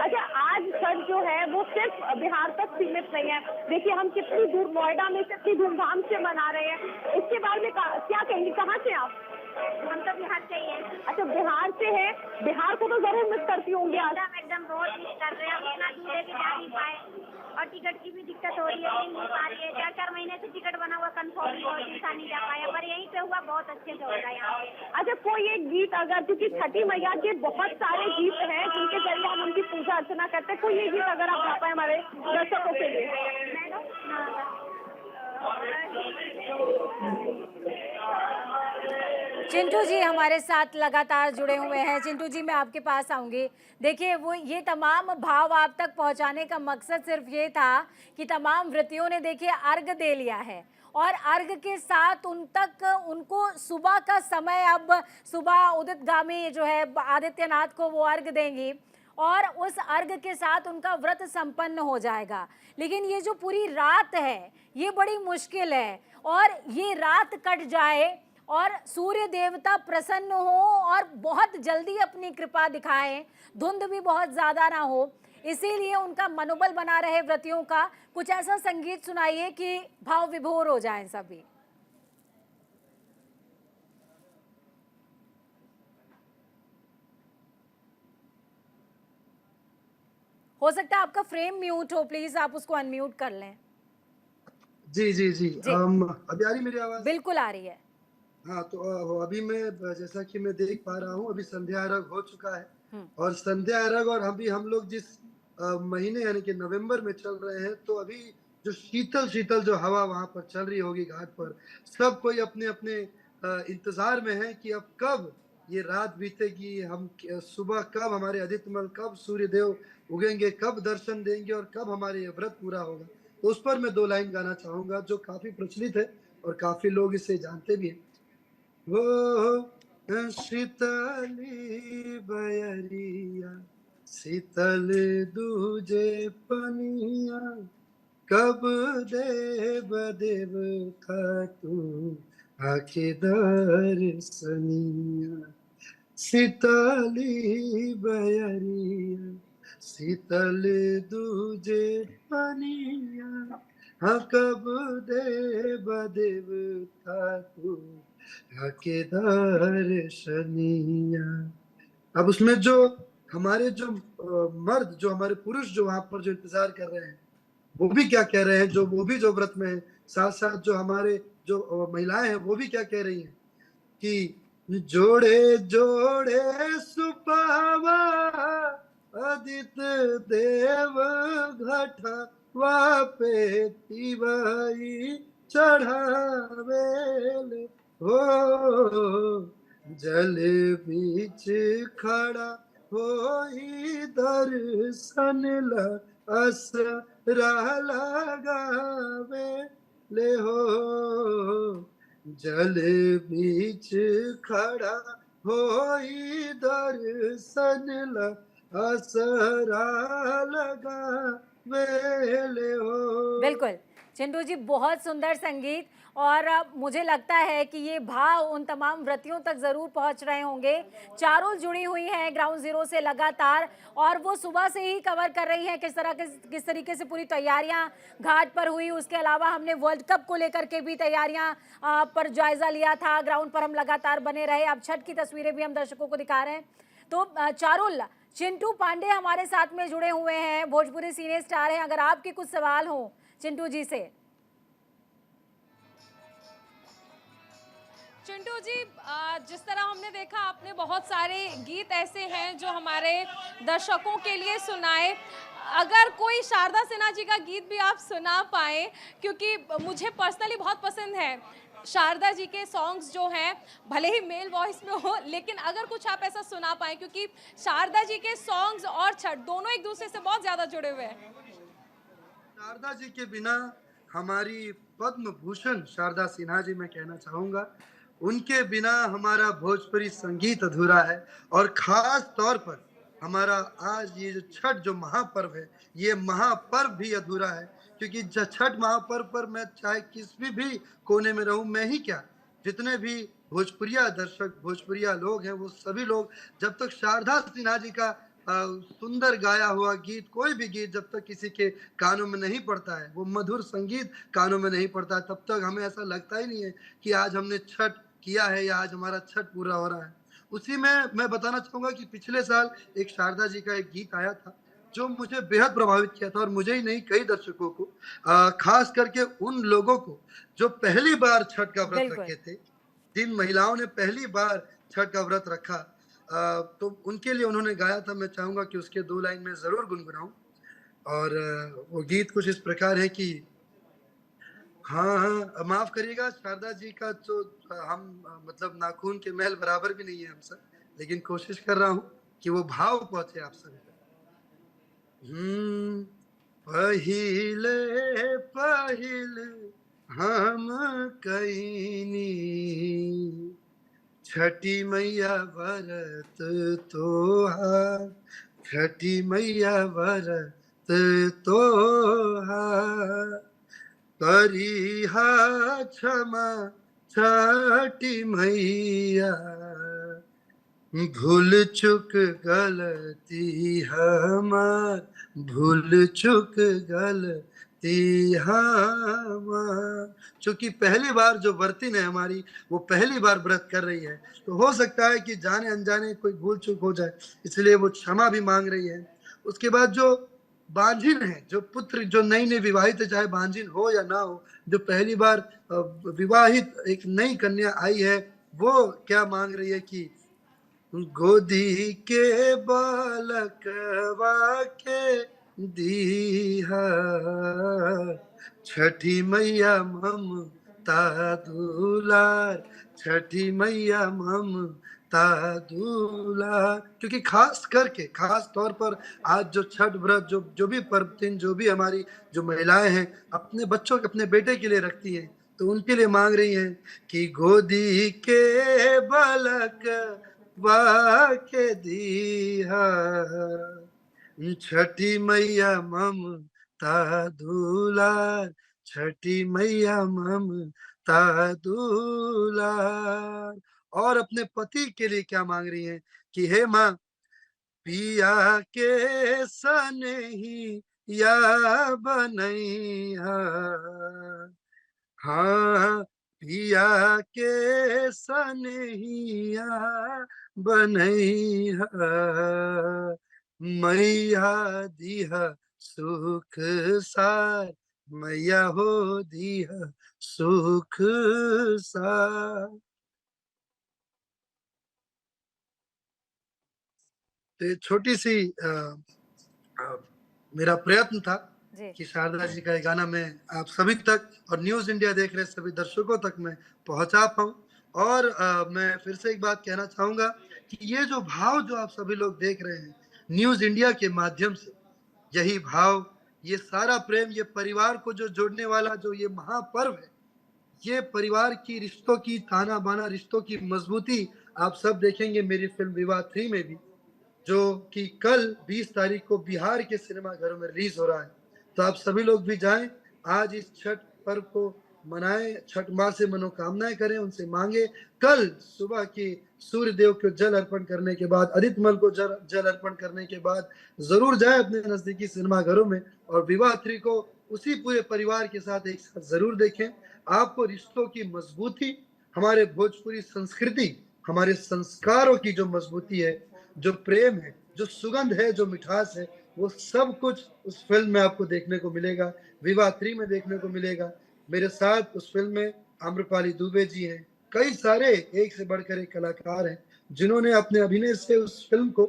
H: अच्छा, आज छठ जो है वो सिर्फ बिहार तक सीमित नहीं है। देखिए हम कितनी दूर नोएडा में कितनी धूमधाम से मना रहे हैं। इसके बारे में क्या कहेंगे, कहाँ से आप?
I: हम तो बिहार से ही हैं।
H: अच्छा, बिहार से है। बिहार को तो जरूर मिस करती होंगी आज।
I: एकदम बहुत मिस कर रहे हैं। हम इतना दूर है कि जा नहीं पाए और टिकट की भी दिक्कत हो रही है, नहीं मिल पा रही है। 4-4 महीने से टिकट बना हुआ कंफर्म, बहुत इंसान नहीं जा पाया, पर यहीं पे हुआ, बहुत अच्छे से होगा यहाँ पे।
H: अच्छा, कोई एक गीत अगर, क्योंकि छठी मैया के बहुत सारे गीत हैं जिनके जरिए हम उनकी पूजा अर्चना करते हैं, कोई एक गीत अगर आप गा पाए हमारे दर्शकों के लिए।
A: चिंटू जी हमारे साथ लगातार जुड़े हुए हैं। चिंटू जी, मैं आपके पास आऊंगी। देखिए, वो ये तमाम भाव आप तक पहुंचाने का मकसद सिर्फ ये था कि तमाम व्रतियों ने देखिए अर्घ दे लिया है और अर्घ के साथ उनको सुबह का समय, अब सुबह उदितगामी जो है आदित्यनाथ को वो अर्घ देंगी और उस अर्घ के साथ उनका व्रत संपन्न हो जाएगा। लेकिन ये जो पूरी रात है ये बड़ी मुश्किल है, और ये रात कट जाए और सूर्य देवता प्रसन्न हो और बहुत जल्दी अपनी कृपा दिखाएं, धुंध भी बहुत ज्यादा ना हो, इसीलिए उनका मनोबल बना रहे व्रतियों का। कुछ ऐसा संगीत सुनाइए कि भाव विभोर हो जाएं सभी। हो सकता है आपका फ्रेम म्यूट हो, प्लीज आप उसको अनम्यूट कर लें।
D: जी जी जी, अभी आ रही मेरी आवाज?
A: बिल्कुल आ रही है।
D: हाँ, तो अभी मैं, जैसा कि मैं देख पा रहा हूँ, अभी संध्या अर्घ हो चुका है और संध्या अर्घ, और अभी हम लोग जिस महीने यानी कि नवंबर में चल रहे हैं, तो अभी जो शीतल शीतल जो हवा वहां पर चल रही होगी घाट पर, सब कोई अपने अपने इंतजार में है कि अब कब ये रात बीतेगी, हम सुबह कब हमारे आदित्यमल, कब सूर्य देव उगेंगे, कब दर्शन देंगे और कब हमारे ये व्रत पूरा होगा। तो उस पर मैं 2 लाइन गाना चाहूंगा जो काफी प्रचलित है और काफी लोग इसे जानते भी हैं। वो शीतली बयरिया, शीतल दूजे पनिया, कब देव देवता तू आके दर्शनिया। शीतली बयरिया, शीतल दूजे पनिया, हाँ कब देव देवता तू आके दर्शनिया। अब उसमें जो हमारे जो मर्द, जो हमारे पुरुष जो वहां पर जो इंतजार कर रहे हैं, वो भी क्या कह रहे हैं, जो वो भी जो व्रत में है, साथ साथ जो हमारे जो महिलाएं हैं वो भी क्या कह रही हैं कि जोड़े जोड़े सुपावा आदित्य देव घटा वापे तिवाई चढ़ावेले हो, जल बीच खड़ा होई दर्शन ला असरा लगावे ले हो, जल बीच खड़ा होई दर्शन ला असरा लगावे ले हो।
A: बिल्कुल चिंटू जी, बहुत सुंदर संगीत, और मुझे लगता है कि ये भाव उन तमाम व्रतियों तक जरूर पहुंच रहे होंगे। चारों जुड़ी हुई हैं ग्राउंड जीरो से लगातार, और वो सुबह से ही कवर कर रही हैं किस तरीके से पूरी तैयारियां घाट पर हुई। उसके अलावा हमने वर्ल्ड कप को लेकर के भी तैयारियां पर जायजा लिया था, ग्राउंड पर हम लगातार बने रहे। अब छठ की तस्वीरें भी हम दर्शकों को दिखा रहे हैं। तो चारुल, चिंटू पांडे हमारे साथ में जुड़े हुए हैं, भोजपुरी सीने स्टार हैं। अगर आपके कुछ सवाल हो चिंटू जी से।
B: चिंटू जी, जिस तरह हमने देखा, आपने बहुत सारे गीत ऐसे हैं जो हमारे दर्शकों के लिए सुनाए। अगर कोई शारदा सिन्हा जी का गीत भी आप सुना पाए, क्योंकि मुझे पर्सनली बहुत पसंद है शारदा जी के सॉन्ग्स जो हैं, भले ही मेल वॉइस में हो, लेकिन अगर कुछ आप ऐसा सुना पाए, क्योंकि शारदा जी के सॉन्ग्स और छठ दोनों एक दूसरे से बहुत ज़्यादा जुड़े हुए हैं।
D: शारदा जी के बिना हमारी पद्म भूषण शारदा सिन्हा जी, मैं कहना चाहूँगा, उनके बिना हमारा भोजपुरी संगीत अधूरा है। और खास तौर पर हमारा आज ये जो छठ जो महापर्व है, ये महापर्व भी अधूरा है, क्योंकि छठ महापर्व पर मैं चाहे किसी भी कोने में रहूं, मैं ही क्या, जितने भी भोजपुरिया दर्शक भोजपुरिया लोग हैं, वो सभी लोग जब तक शारदा सिन्हा जी का सुंदर गाया हुआ गीत, कोई भी गीत जब तक किसी के कानों में नहीं पड़ता है, वो मधुर संगीत कानों में नहीं पड़ता है, तब तक हमें ऐसा लगता ही नहीं है कि आज हमने छठ किया है या आज हमारा छठ पूरा हो रहा है। उसी में मैं बताना चाहूंगा कि पिछले साल एक शारदा जी का एक गीत आया था जो मुझे बेहद प्रभावित किया था, और मुझे ही नहीं कई दर्शकों को, खास करके उन लोगों को जो पहली बार छठ का व्रत
A: बिल्कुल।
D: रखे थे, जिन महिलाओं ने पहली बार छठ का व्रत रखा, तो उनके लिए उन्होंने गाया था। मैं चाहूंगा कि उसके 2 लाइन में जरूर गुनगुनाऊं। और वो गीत कुछ इस प्रकार है कि हाँ हाँ, माफ करिएगा शारदा जी का, तो हम मतलब नाखून के महल बराबर भी नहीं है हमसे, लेकिन कोशिश कर रहा हूँ कि वो भाव पहुंचे आप सभी तक। पहिले पहिले हम कईनी छठी मैया व्रत तोहार, छठी मैया व्रत तोहार, करिहा क्षमा छठी मैया, भूल चुक गलती हमार, भूल चुक गलती हमार। चूंकि पहली बार जो व्रतिन है हमारी, वो पहली बार व्रत कर रही है, तो हो सकता है कि जाने अनजाने कोई भूल चूक हो जाए, इसलिए वो क्षमा भी मांग रही है। उसके बाद जो बांझिन है, जो पुत्र जो नई नई विवाहित है, चाहे बांझिन हो या ना हो, जो पहली बार विवाहित एक नई कन्या आई है, वो क्या मांग रही है कि गोदी के बालकवा के दीहा, छठी मैया ममता दुलार, छठी मैया ममता दुलार। क्योंकि खास करके खास तौर पर आज जो छठ व्रत जो भी पर्व दिन जो भी हमारी जो महिलाएं हैं अपने बच्चों के अपने बेटे के लिए रखती हैं, तो उनके लिए मांग रही हैं कि गोदी के बालक वाके दीहा, छठी मैया ममता दुलार, छठी मैया ममता दुलार। और अपने पति के लिए क्या मांग रही हैं कि हे माँ, पिया के सनही या बनैहा, हाँ पिया के सनहिया बनैहा, मैया दिहा सुख सार, मैया हो दिहा सुख सार। तो ये छोटी सी अ, मेरा प्रयत्न था
A: जी।
D: कि शारदा जी का ये गाना मैं आप सभी तक और न्यूज इंडिया देख रहे सभी दर्शकों तक मैं पहुंचा पाऊं। और मैं फिर से एक बात कहना चाहूंगा कि ये जो भाव जो आप सभी लोग देख रहे हैं न्यूज इंडिया के माध्यम से, यही भाव, ये सारा प्रेम, ये परिवार को जो जोड़ने वाला जो ये महापर्व है, ये परिवार की रिश्तों की ताना बाना रिश्तों की मजबूती आप सब देखेंगे मेरी फिल्म विवाह 3 में भी, जो कि कल 20 तारीख को बिहार के सिनेमा घरों में रिलीज हो रहा है। तो आप सभी लोग भी जाएं, आज इस छठ पर्व को मनाएं, छठ माँ से मनोकामनाएं करें, उनसे कल सुबह की सूर्य देव को जल अर्पण करने के बाद, आदित्य मल को जल अर्पण करने के बाद जरूर जाए अपने नजदीकी सिनेमा घरों में और विवाह 3 को उसी पूरे परिवार के साथ एक साथ जरूर देखें। आपको रिश्तों की मजबूती, हमारे भोजपुरी संस्कृति, हमारे संस्कारों की जो मजबूती है, जो प्रेम है, जो सुगंध है, जो मिठास है, वो सब कुछ उस फिल्म में आपको देखने को मिलेगा, विवाह 3 में देखने को मिलेगा। मेरे साथ उस फिल्म में आम्रपाली दुबे जी हैं, कई सारे एक से बढ़कर एक कलाकार हैं जिन्होंने अपने अभिनय से उस फिल्म को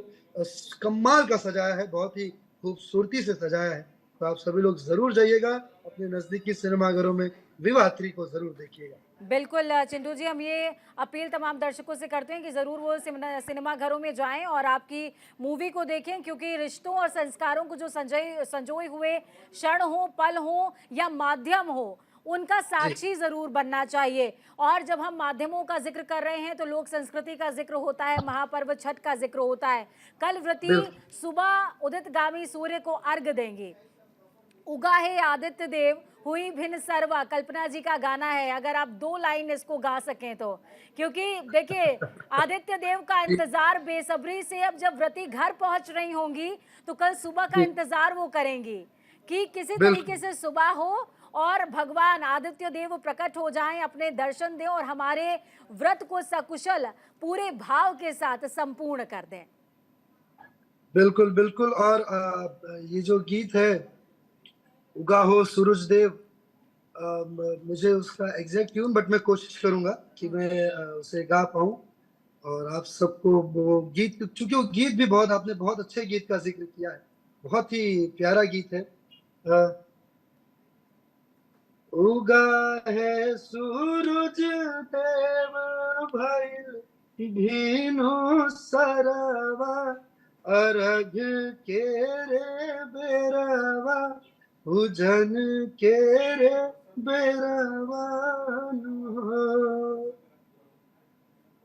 D: कमाल का सजाया है, बहुत ही खूबसूरती से सजाया है। तो आप सभी लोग जरूर जाइएगा अपने नजदीकी सिनेमाघरों में, विवाह 3 को जरूर देखिएगा।
A: बिल्कुल चिंटू जी, हम ये अपील तमाम दर्शकों से करते हैं कि ज़रूर वो सिनेमा घरों में जाएं और आपकी मूवी को देखें, क्योंकि रिश्तों और संस्कारों को जो संजोए हुए क्षण हो, पल हो या माध्यम हो, उनका साक्षी जरूर बनना चाहिए। और जब हम माध्यमों का जिक्र कर रहे हैं तो लोक संस्कृति का जिक्र होता है, महापर्व छठ का जिक्र होता है। कल व्रती सुबह उदितगामी सूर्य को अर्घ देंगे। उगा है आदित्य देव हुई भिन्न सर्वा, कल्पना जी का गाना है, अगर आप 2 लाइन इसको गा सकें तो। क्योंकि देखिए आदित्य देव का इंतजार बेसब्री से, अब जब व्रती घर पहुंच रही होंगी तो कल सुबह का इंतजार वो करेंगी कि किसी तरीके से सुबह हो और भगवान आदित्य देव प्रकट हो जाएं, अपने दर्शन दें और हमारे व्रत को सकुशल पूरे भाव के साथ संपूर्ण कर दें।
D: बिल्कुल बिल्कुल। और ये जो गीत है उगा हो सूरज देव, मुझे उसका एग्जैक्ट ट्यून, बट मैं कोशिश करूंगा कि मैं उसे गा पाऊं और आप सबको वो गीत, चूंकि वो गीत भी बहुत, आपने बहुत अच्छे गीत का जिक्र किया है, बहुत ही प्यारा गीत है। उगा है सूरज देव भइल भीनु सरवा, अर्घ के रे बेरवा, उजन के रे बेरवा।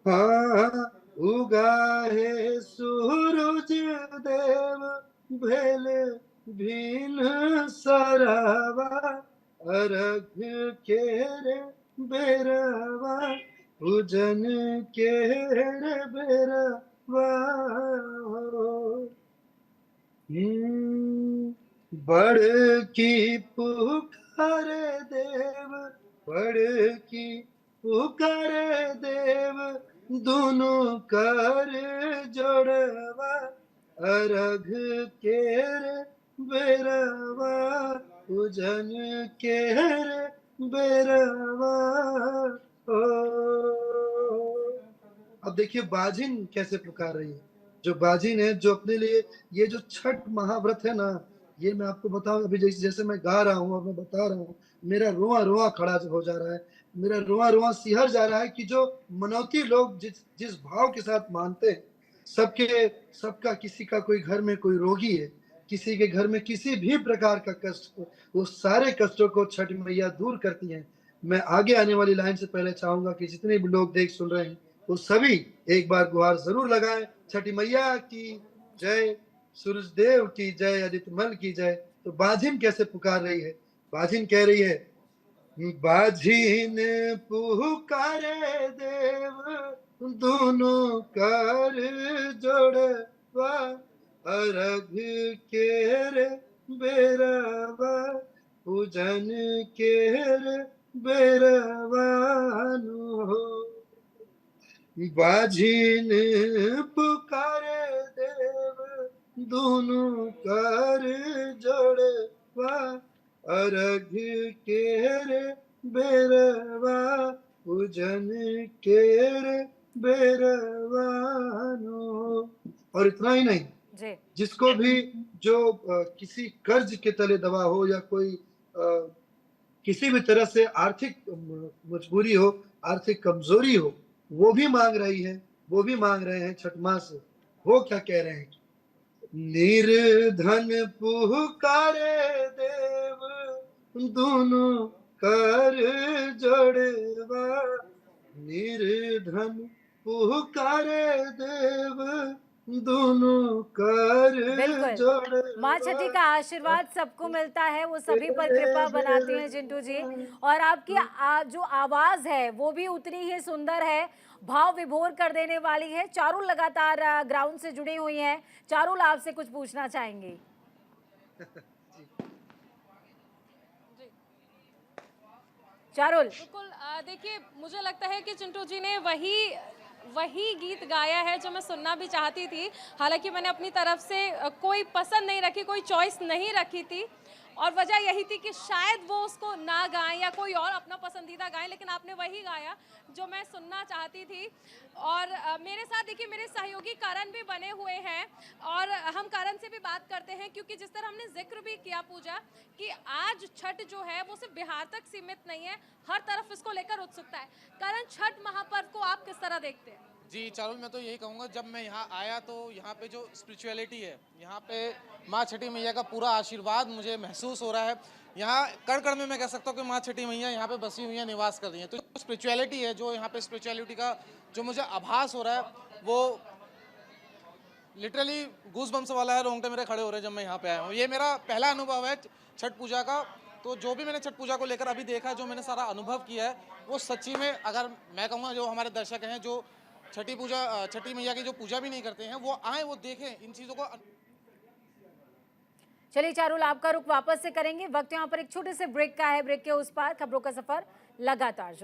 D: हाँ उगा है सूरज देव भेल भीन सरवा, अर्घ के रे बेरवा, उजन के रे बेरवा। बड़ की पुकारे देव, बड़ की पुकारे देव, दोनों कर जोड़वा, अर्घ के रे बेरवा, उजन के रे बेरवा। अब देखिए बाजिन कैसे पुकार रही है, जो बाजिन है, जो अपने लिए ये जो छठ महाव्रत है ना, ये मैं आपको बताऊं, अभी जैसे मैं गा रहा हूँ और मैं बता रहा हूँ, मेरा रोआ रोआ खड़ा हो जा रहा है, मेरा रोआ रोआ सिहर जा रहा है कि जो मनौती लोग जिस भाव के साथ मानते हैं, सबका किसी का कोई घर में कोई रोगी है, किसी के घर में किसी भी प्रकार का कष्ट, वो सारे कष्टों को छठ मैया दूर करती हैं। मैं आगे आने वाली लाइन से पहले चाहूंगा कि जितने भी लोग देख सुन रहे हैं वो सभी एक बार गुहार जरूर लगाएं, छठी मैया की जय, सूरज देव की जय, आदित्य मल की जय। तो बाजिन कैसे पुकार रही है, बाजिन कह रही है, बाजिन पुकारे देव, दोनों कर जोड़वा, अर्घ के रे बेरवा, पूजन के रे बेरवा। बाजिन पुकारे देव, दोनों कर जोड़वा, अर्घ के रे बेरवा, पूजन के रे बेरवा। और इतना ही नहीं, जिसको भी जो किसी कर्ज के तले दबा हो या कोई किसी भी तरह से आर्थिक मजबूरी हो, आर्थिक कमजोरी हो, वो भी मांग रही है, वो भी मांग रहे हैं छठ माँ से। वो क्या कह रहे हैं, निर्धन पुकारे देव, दोनों कर जोड़वा, निर्धन पुकारे देव, दोनों कर जोड़वा।
A: माँ छठी का आशीर्वाद सबको मिलता है, वो सभी पर कृपा बनाती हैं चिंटू जी। और आपकी जो आवाज है वो भी उतनी ही सुंदर है, भाव विभोर कर देने वाली है। चारुल लगातार ग्राउंड से जुड़ी हुई हैं, चारुल आपसे कुछ पूछना चाहेंगी। चारुल।
B: बिल्कुल, देखिए मुझे लगता है कि चिंटू जी ने वही गीत गाया है जो मैं सुनना भी चाहती थी। हालांकि मैंने अपनी तरफ से कोई पसंद नहीं रखी, कोई चॉइस नहीं रखी थी, और वजह यही थी कि शायद वो उसको ना गाएं या कोई और अपना पसंदीदा गाएं, लेकिन आपने वही गाया जो मैं सुनना चाहती थी। और मेरे साथ देखिए मेरे सहयोगी करण भी बने हुए हैं, और हम करण से भी बात करते हैं, क्योंकि जिस तरह हमने जिक्र भी किया पूजा कि आज छठ जो है वो सिर्फ बिहार तक सीमित नहीं है, हर तरफ इसको लेकर उत्सुकता है। करण, छठ महापर्व को आप किस तरह देखते हैं?
J: जी चारुल, मैं तो यही कहूँगा, जब मैं यहाँ आया तो यहाँ पे जो स्पिरिचुअलिटी है, यहाँ पे माँ छठी मैया का पूरा आशीर्वाद मुझे महसूस हो रहा है। यहाँ कण कण में मैं कह सकता हूँ कि माँ छठी मैया यहाँ पे बसी हुई हैं, निवास कर रही हैं। तो स्पिरिचुअलिटी है, जो यहाँ पे स्पिरिचुअलिटी का जो मुझे आभास हो रहा है, वो लिटरली गूज बम्स वाला है, रोंगटे मेरे खड़े हो रहे हैं जब मैं यहाँ पे आया हूँ। ये मेरा पहला अनुभव है छठ पूजा का। तो जो भी मैंने छठ पूजा को लेकर अभी देखा, जो मैंने सारा अनुभव किया है, वो सच्ची में, अगर मैं कहूँगा जो हमारे दर्शक हैं जो छठी मैया की जो पूजा भी नहीं करते हैं, वो आए, वो देखें इन चीज़ों को।
A: चलिए चारुल, आपका रुख वापस से करेंगे। वक्त यहाँ पर एक छोटे से ब्रेक का है। ब्रेक के उस पार खबरों का सफर लगातार